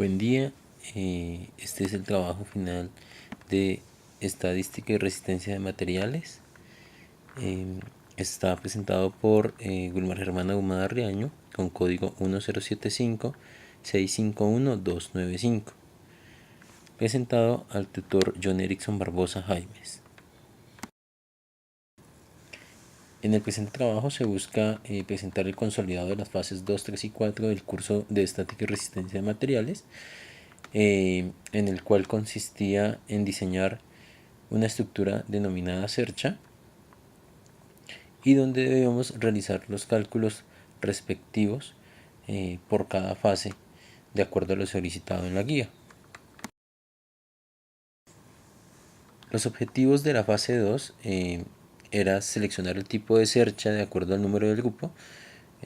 Buen día, este es el trabajo final de Estadística y Resistencia de Materiales. Está presentado por Wilmar Germán Ahumada Riaño con código 1075-651-295. Presentado al tutor John Erickson Barbosa Jaimes. En el presente trabajo se busca presentar el consolidado de las fases 2, 3 y 4 del curso de Estática y Resistencia de Materiales, en el cual consistía en diseñar una estructura denominada cercha y donde debemos realizar los cálculos respectivos por cada fase de acuerdo a lo solicitado en la guía. Los objetivos de la fase 2 era seleccionar el tipo de cercha de acuerdo al número del grupo,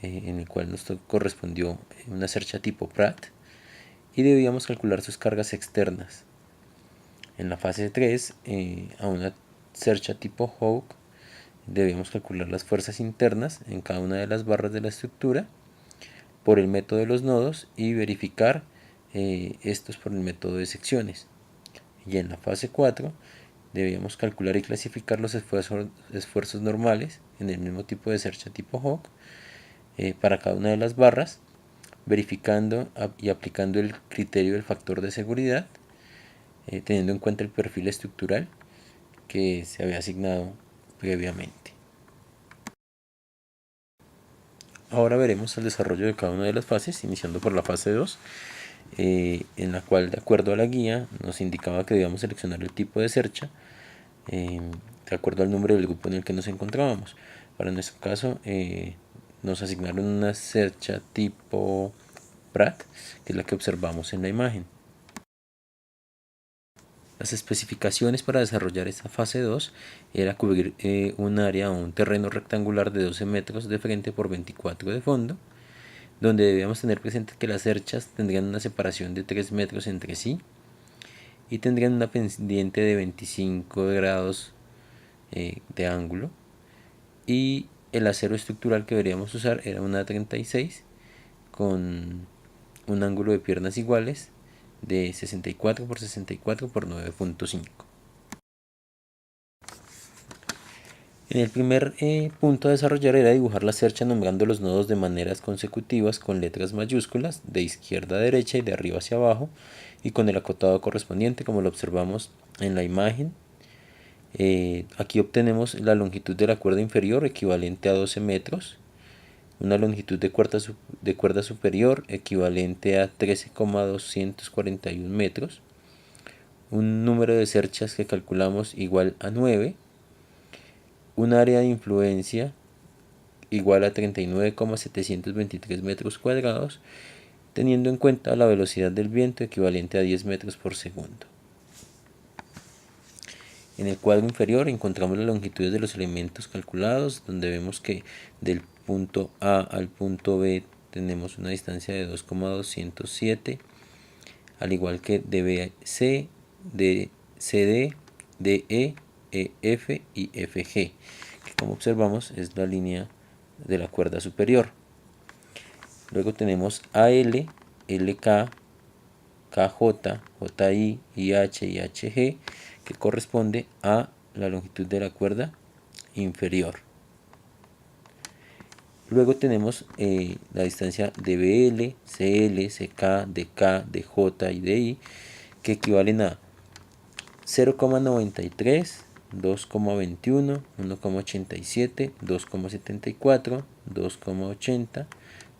en el cual nos correspondió una cercha tipo Pratt, y debíamos calcular sus cargas externas. En la fase 3, a una cercha tipo Hawk, debíamos calcular las fuerzas internas en cada una de las barras de la estructura por el método de los nodos y verificar estos por el método de secciones. Y en la fase 4 debíamos calcular y clasificar los esfuerzos normales en el mismo tipo de cercha tipo Hawk para cada una de las barras, verificando y aplicando el criterio del factor de seguridad, teniendo en cuenta el perfil estructural que se había asignado previamente. Ahora veremos el desarrollo de cada una de las fases, iniciando por la fase 2, en la cual, de acuerdo a la guía, nos indicaba que debíamos seleccionar el tipo de cercha de acuerdo al número del grupo en el que nos encontrábamos. Para nuestro caso, nos asignaron una cercha tipo Pratt, que es la que observamos en la imagen. Las especificaciones para desarrollar esta fase 2 era cubrir un área o un terreno rectangular de 12 metros de frente por 24 de fondo, donde debíamos tener presente que las cerchas tendrían una separación de 3 metros entre sí y tendrían una pendiente de 25 grados de ángulo, y el acero estructural que deberíamos usar era una 36 con un ángulo de piernas iguales de 64 por 64 por 9.5. En el primer punto a desarrollar era dibujar la cercha nombrando los nodos de maneras consecutivas con letras mayúsculas de izquierda a derecha y de arriba hacia abajo y con el acotado correspondiente, como lo observamos en la imagen. Aquí obtenemos la longitud de la cuerda inferior equivalente a 12 metros, una longitud de cuerda superior equivalente a 13,241 metros, un número de cerchas que calculamos igual a 9, un área de influencia igual a 39,723 metros cuadrados, teniendo en cuenta la velocidad del viento equivalente a 10 metros por segundo. En el cuadro inferior encontramos las longitudes de los elementos calculados, donde vemos que del punto A al punto B tenemos una distancia de 2,207, al igual que de BC, de CD, DE, EF y FG, que como observamos es la línea de la cuerda superior. Luego tenemos AL, LK, KJ, JI, IH y HG, que corresponde a la longitud de la cuerda inferior. Luego tenemos la distancia de BL, CL, CK, DK, DJ y DI, que equivalen a 0,93, 2,21, 1,87, 2,74, 2,80,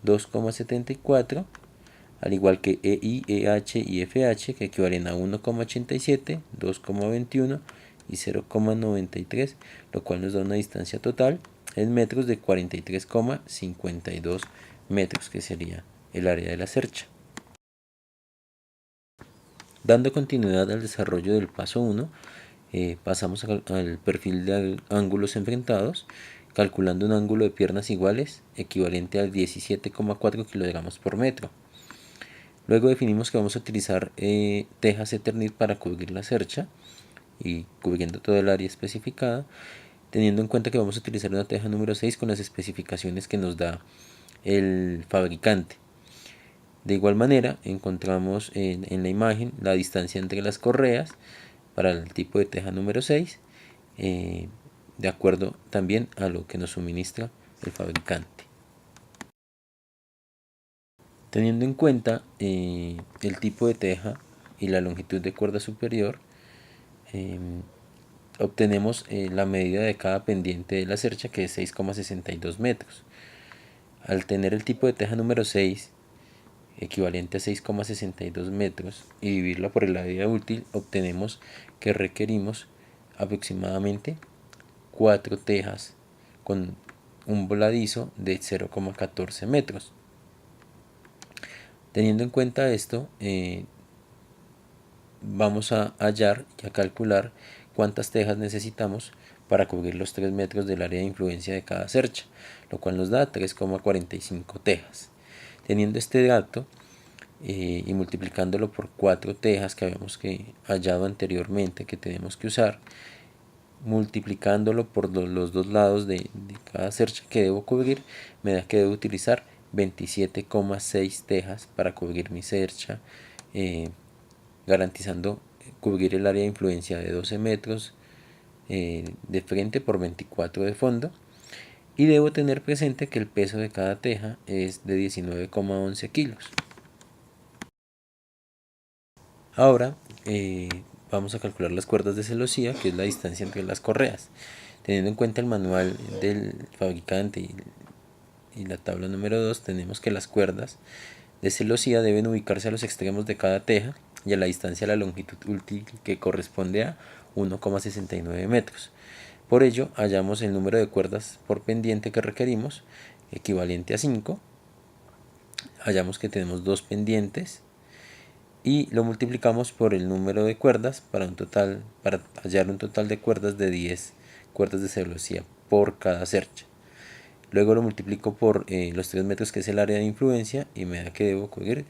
2,74, al igual que EI, EH y FH, que equivalen a 1,87, 2,21 y 0,93, lo cual nos da una distancia total en metros de 43,52 metros, que sería el área de la cercha. Dando continuidad al desarrollo del paso 1, pasamos al perfil de ángulos enfrentados, calculando un ángulo de piernas iguales equivalente a 17,4 kilogramos por metro. Luego definimos que vamos a utilizar tejas Eternit para cubrir la cercha y cubriendo todo el área especificada, teniendo en cuenta que vamos a utilizar una teja número 6 con las especificaciones que nos da el fabricante. De igual manera, encontramos en la imagen la distancia entre las correas para el tipo de teja número 6, de acuerdo también a lo que nos suministra el fabricante. Teniendo en cuenta el tipo de teja y la longitud de cuerda superior, obtenemos la medida de cada pendiente de la cercha, que es 6,62 metros. Al tener el tipo de teja número 6, equivalente a 6,62 metros, y dividirla por el área útil, obtenemos que requerimos aproximadamente 4 tejas con un voladizo de 0,14 metros. Teniendo en cuenta esto, vamos a hallar y a calcular cuántas tejas necesitamos para cubrir los 3 metros del área de influencia de cada cercha, lo cual nos da 3,45 tejas. Teniendo este dato y multiplicándolo por 4 tejas que habíamos hallado anteriormente que tenemos que usar, multiplicándolo por los dos lados de cada cercha que debo cubrir, me da que debo utilizar 27,6 tejas para cubrir mi cercha, garantizando cubrir el área de influencia de 12 metros de frente por 24 de fondo. Y debo tener presente que el peso de cada teja es de 19,11 kilos. Ahora vamos a calcular las cuerdas de celosía, que es la distancia entre las correas. Teniendo en cuenta el manual del fabricante y la tabla número 2, tenemos que las cuerdas de celosía deben ubicarse a los extremos de cada teja y a la distancia de la longitud útil, que corresponde a 1,69 metros. Por ello, hallamos el número de cuerdas por pendiente que requerimos, equivalente a 5. Hallamos que tenemos 2 pendientes y lo multiplicamos por el número de cuerdas para hallar un total de cuerdas de 10 cuerdas de celosía por cada cercha. Luego lo multiplico por los 3 metros, que es el área de influencia, y me da que debo cubrir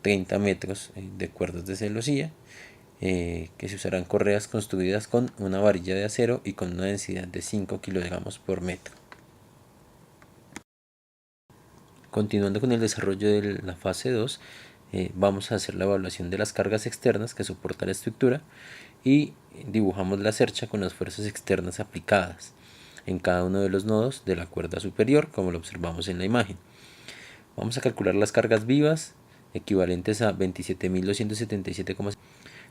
30 metros de cuerdas de celosía, que se usarán correas construidas con una varilla de acero y con una densidad de 5 kilogramos por metro. Continuando con el desarrollo de la fase 2, vamos a hacer la evaluación de las cargas externas que soporta la estructura y dibujamos la cercha con las fuerzas externas aplicadas en cada uno de los nodos de la cuerda superior, como lo observamos en la imagen. Vamos a calcular las cargas vivas, equivalentes a 27.277,5.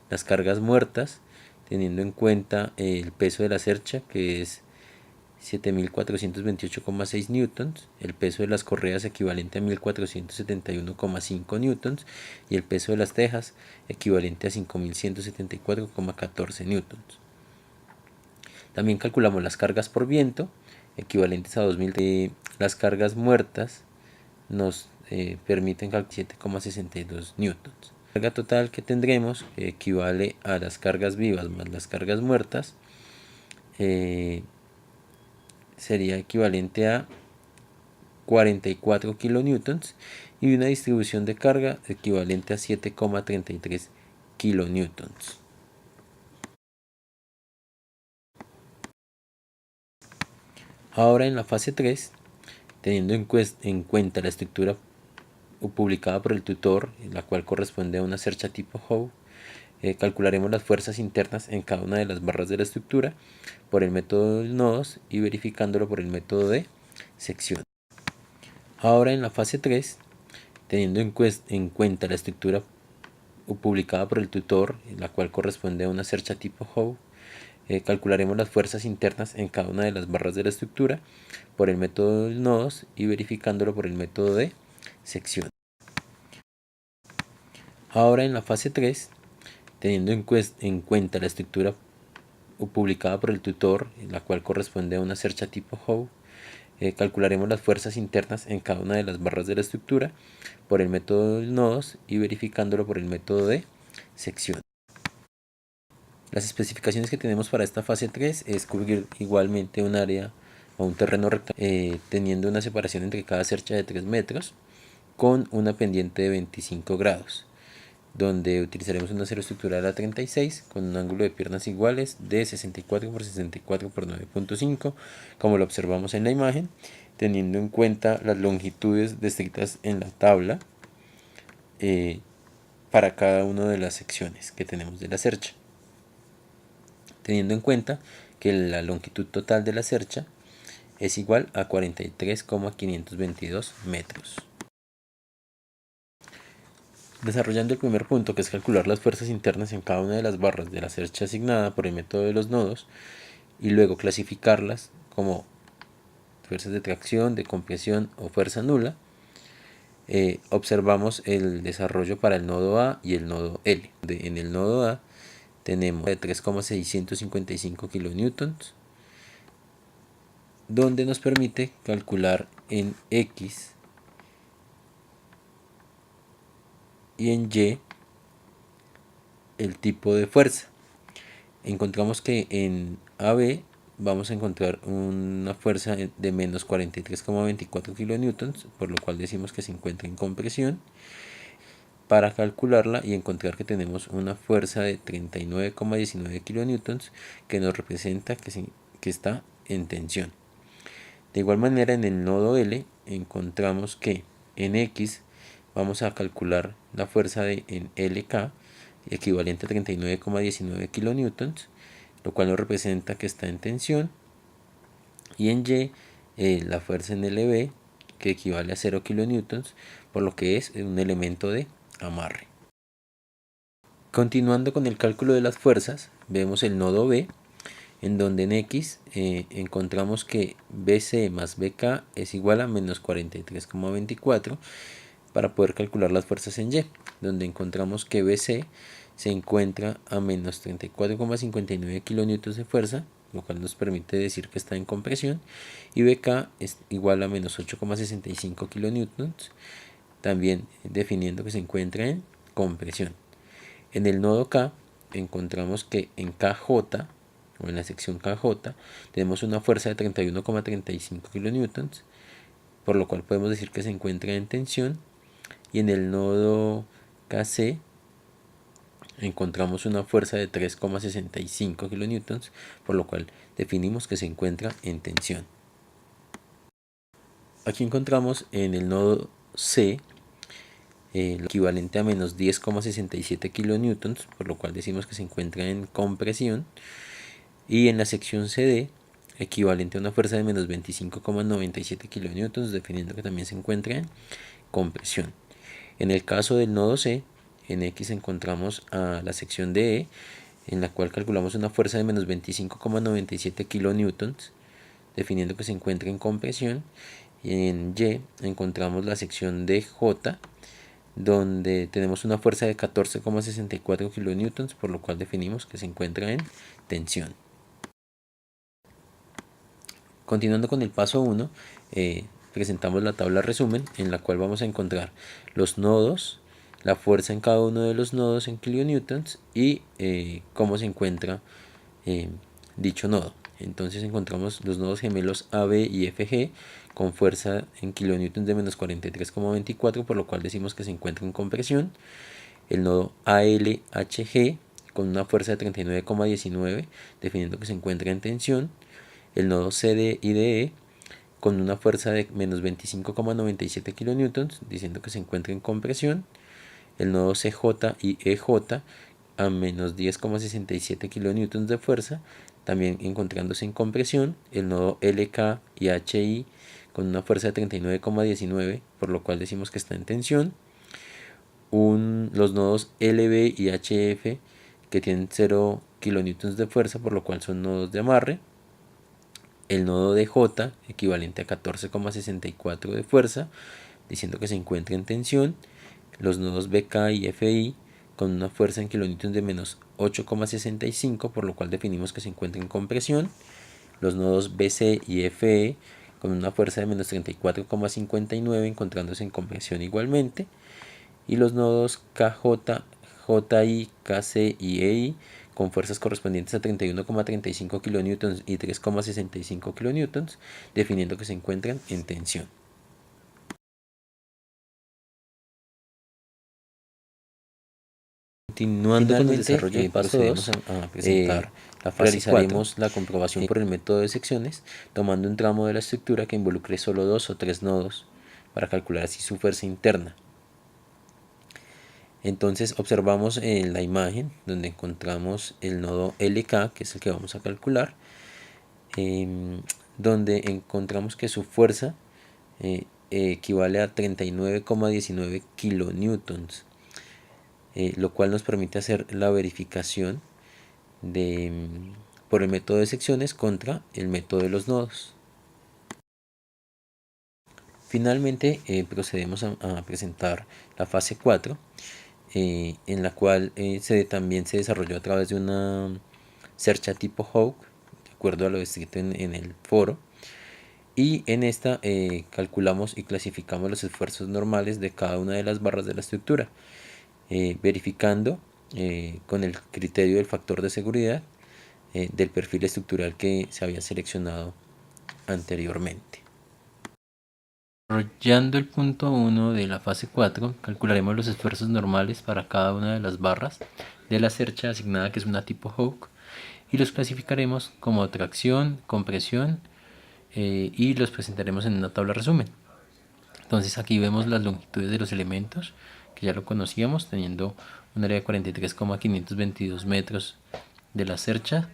Las cargas muertas, teniendo en cuenta el peso de la cercha, que es 7.428,6 newtons, el peso de las correas equivalente a 1.471,5 newtons y el peso de las tejas equivalente a 5.174,14 newtons. También calculamos las cargas por viento, equivalentes a 2.000. Las cargas muertas nos permiten calcular 7,62 newtons. La carga total que tendremos, que equivale a las cargas vivas más las cargas muertas, sería equivalente a 44 kilonewtons, y una distribución de carga equivalente a 7,33 kilonewtons. Ahora, en la fase 3, teniendo en cuenta la estructura publicada por el tutor, la cual corresponde a una cercha tipo Howe, calcularemos las fuerzas internas en cada una de las barras de la estructura por el método de nodos y verificándolo por el método de sección. Ahora, en la fase 3, teniendo en cuenta la estructura publicada por el tutor, la cual corresponde a una cercha tipo Howe, calcularemos las fuerzas internas en cada una de las barras de la estructura por el método de nodos y verificándolo por el método de sección. Ahora, en la fase 3, teniendo en cuenta la estructura publicada por el tutor, la cual corresponde a una cercha tipo Howe, calcularemos las fuerzas internas en cada una de las barras de la estructura por el método de nodos y verificándolo por el método de sección. Las especificaciones que tenemos para esta fase 3 es cubrir igualmente un área o un terreno rectangular, teniendo una separación entre cada cercha de 3 metros con una pendiente de 25 grados, donde utilizaremos un acero estructural A36 con un ángulo de piernas iguales de 64 por 64 por 9.5, como lo observamos en la imagen, teniendo en cuenta las longitudes descritas en la tabla. para cada una de las secciones que tenemos de la cercha, teniendo en cuenta que la longitud total de la cercha es igual a 43,522 metros. Desarrollando el primer punto, que es calcular las fuerzas internas en cada una de las barras de la cercha asignada por el método de los nodos, y luego clasificarlas como fuerzas de tracción, de compresión o fuerza nula, observamos el desarrollo para el nodo A y el nodo L. En el nodo A tenemos de 3,655 kilonewtons, donde nos permite calcular en X y en Y el tipo de fuerza. Encontramos que en AB vamos a encontrar una fuerza de menos 43,24 kilonewtons, por lo cual decimos que se encuentra en compresión. Para calcularla y encontrar que tenemos una fuerza de 39,19 kilonewtons que nos representa que está en tensión. De igual manera, en el nodo L encontramos que en X vamos a calcular la fuerza en LK equivalente a 39,19 kilonewtons, lo cual nos representa que está en tensión, y en Y la fuerza en LB, que equivale a 0 kilonewtons, por lo que es un elemento de amarre. Continuando con el cálculo de las fuerzas, vemos el nodo B, en donde en X encontramos que BC más BK es igual a menos 43,24 para poder calcular las fuerzas en Y, donde encontramos que BC se encuentra a menos 34,59 kilonewtons de fuerza, lo cual nos permite decir que está en compresión, y BK es igual a menos 8,65 kilonewtons, también definiendo que se encuentra en compresión. En el nodo K encontramos que en KJ, o en la sección KJ, tenemos una fuerza de 31,35 kilonewtons, por lo cual podemos decir que se encuentra en tensión, y en el nodo KC encontramos una fuerza de 3,65 kilonewtons, por lo cual definimos que se encuentra en tensión. Aquí encontramos en el nodo C el equivalente a menos 10,67 kilonewtons, por lo cual decimos que se encuentra en compresión, y en la sección CD equivalente a una fuerza de menos 25,97 kilonewtons, definiendo que también se encuentra en compresión. En el caso del nodo C, en X encontramos a la sección DE, en la cual calculamos una fuerza de menos 25,97 kilonewtons, definiendo que se encuentra en compresión, y en Y encontramos la sección DJ, donde tenemos una fuerza de 14,64 kilonewtons, por lo cual definimos que se encuentra en tensión. Continuando con el paso 1, presentamos la tabla resumen, en la cual vamos a encontrar los nodos, la fuerza en cada uno de los nodos en kilonewtons y cómo se encuentra dicho nodo. Entonces encontramos los nodos gemelos AB y FG con fuerza en kilonewtons de menos 43,24, por lo cual decimos que se encuentra en compresión. El nodo ALHG con una fuerza de 39,19, definiendo que se encuentra en tensión. El nodo CD y DE con una fuerza de menos 25,97 kilonewtons, diciendo que se encuentra en compresión. El nodo CJ y EJ a menos 10,67 kilonewtons de fuerza, también encontrándose en compresión. El nodo LK y HI con una fuerza de 39,19, por lo cual decimos que está en tensión. Los nodos LB y HF que tienen 0 kilonewtons de fuerza, por lo cual son nodos de amarre. El nodo DJ equivalente a 14,64 de fuerza, diciendo que se encuentra en tensión. Los nodos BK y FI con una fuerza en kilonewtons de menos 8,65, por lo cual definimos que se encuentra en compresión. Los nodos BC y FE con una fuerza de menos 34,59, encontrándose en compresión igualmente. Y los nodos KJ, JI, KC y EI con fuerzas correspondientes a 31,35 kilonewtons y 3,65 kilonewtons, definiendo que se encuentran en tensión. Continuando con el desarrollo del paso 2, a presentar realizaremos la comprobación por el método de secciones, tomando un tramo de la estructura que involucre solo 2 o 3 nodos para calcular así su fuerza interna. Entonces observamos en la imagen donde encontramos el nodo LK, que es el que vamos a calcular, donde encontramos que su fuerza equivale a 39,19 kilonewtons, lo cual nos permite hacer la verificación por el método de secciones contra el método de los nodos. Finalmente procedemos a presentar la fase 4, en la cual también se desarrolló a través de una cercha tipo Hawk, de acuerdo a lo descrito en el foro. Y en esta calculamos y clasificamos los esfuerzos normales de cada una de las barras de la estructura, verificando con el criterio del factor de seguridad del perfil estructural que se había seleccionado anteriormente. Desarrollando el punto 1 de la fase 4, calcularemos los esfuerzos normales para cada una de las barras de la cercha asignada, que es una tipo Hawk, y los clasificaremos como tracción, compresión, y los presentaremos en una tabla resumen. Entonces aquí vemos las longitudes de los elementos, que ya lo conocíamos, teniendo un área de 43,522 metros de la cercha.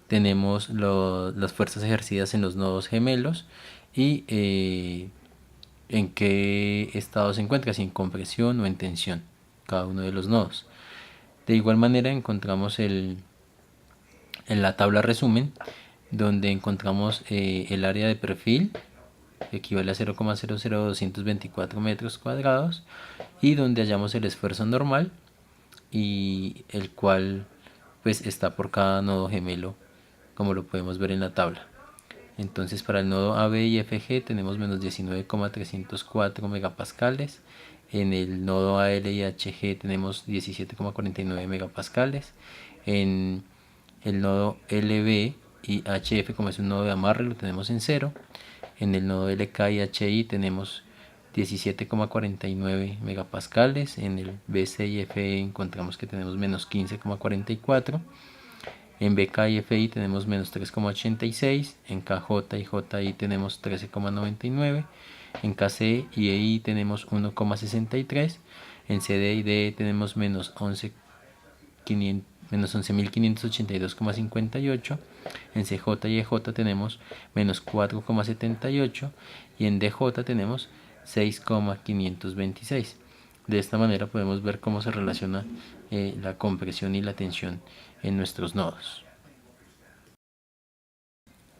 Tenemos las fuerzas ejercidas en los nodos gemelos y en qué estado se encuentra, si en compresión o en tensión, cada uno de los nodos. De igual manera encontramos en la tabla resumen, donde encontramos el área de perfil, que equivale a 0,00224 metros cuadrados, y donde hallamos el esfuerzo normal, y el cual pues está por cada nodo gemelo, como lo podemos ver en la tabla. Entonces para el nodo AB y FG tenemos menos 19,304 megapascales. En el nodo AL y HG tenemos 17,49 megapascales. En el nodo LB y HF, como es un nodo de amarre, lo tenemos en 0. En el nodo LK y HI tenemos 17,49 megapascales. En el BC y FE encontramos que tenemos menos 15,44. En BK y FI tenemos menos 3,86. En KJ y JI tenemos 13,99. En KC y EI tenemos 1,63. En CD y DE tenemos menos 11.582,58. En CJ y EJ tenemos menos 4,78. Y en DJ tenemos 6,526. De esta manera podemos ver cómo se relaciona la compresión y la tensión en nuestros nodos.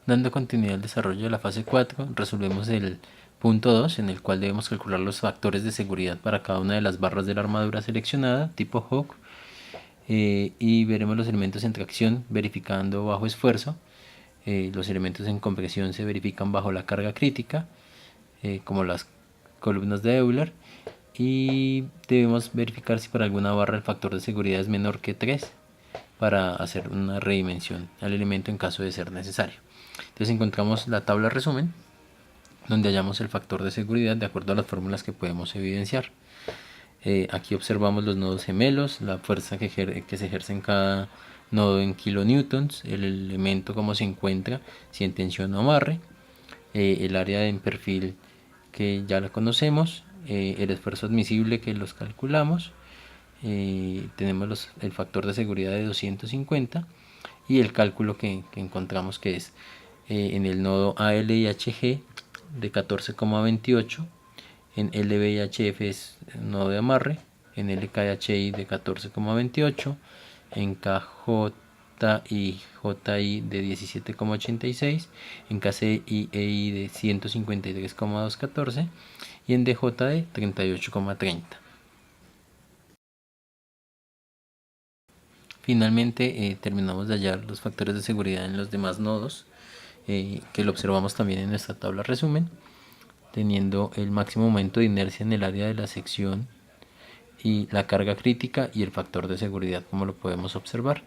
Dando continuidad al desarrollo de la fase 4, resolvemos el punto 2, en el cual debemos calcular los factores de seguridad para cada una de las barras de la armadura seleccionada, tipo Hawk, y veremos los elementos en tracción verificando bajo esfuerzo. Los elementos en compresión se verifican bajo la carga crítica, como las columnas de Euler, y debemos verificar si para alguna barra el factor de seguridad es menor que 3 para hacer una redimensión al elemento en caso de ser necesario. Entonces encontramos la tabla resumen, donde hallamos el factor de seguridad de acuerdo a las fórmulas que podemos evidenciar. Aquí observamos los nodos gemelos, la fuerza que se ejerce en cada nodo en kilonewtons, el elemento cómo se encuentra, si en tensión o amarre, el área en perfil que ya la conocemos, el esfuerzo admisible que los calculamos, tenemos el factor de seguridad de 250 y el cálculo que encontramos que es en el nodo AL y HG de 14,28, en LB y HF es nodo de amarre, en LK y HI de 14,28, en KJ y JI de 17,86, en KC y EI de 153,214 y en DJ de 38,30. Finalmente terminamos de hallar los factores de seguridad en los demás nodos, que lo observamos también en nuestra tabla resumen, teniendo el máximo momento de inercia en el área de la sección y la carga crítica y el factor de seguridad, como lo podemos observar.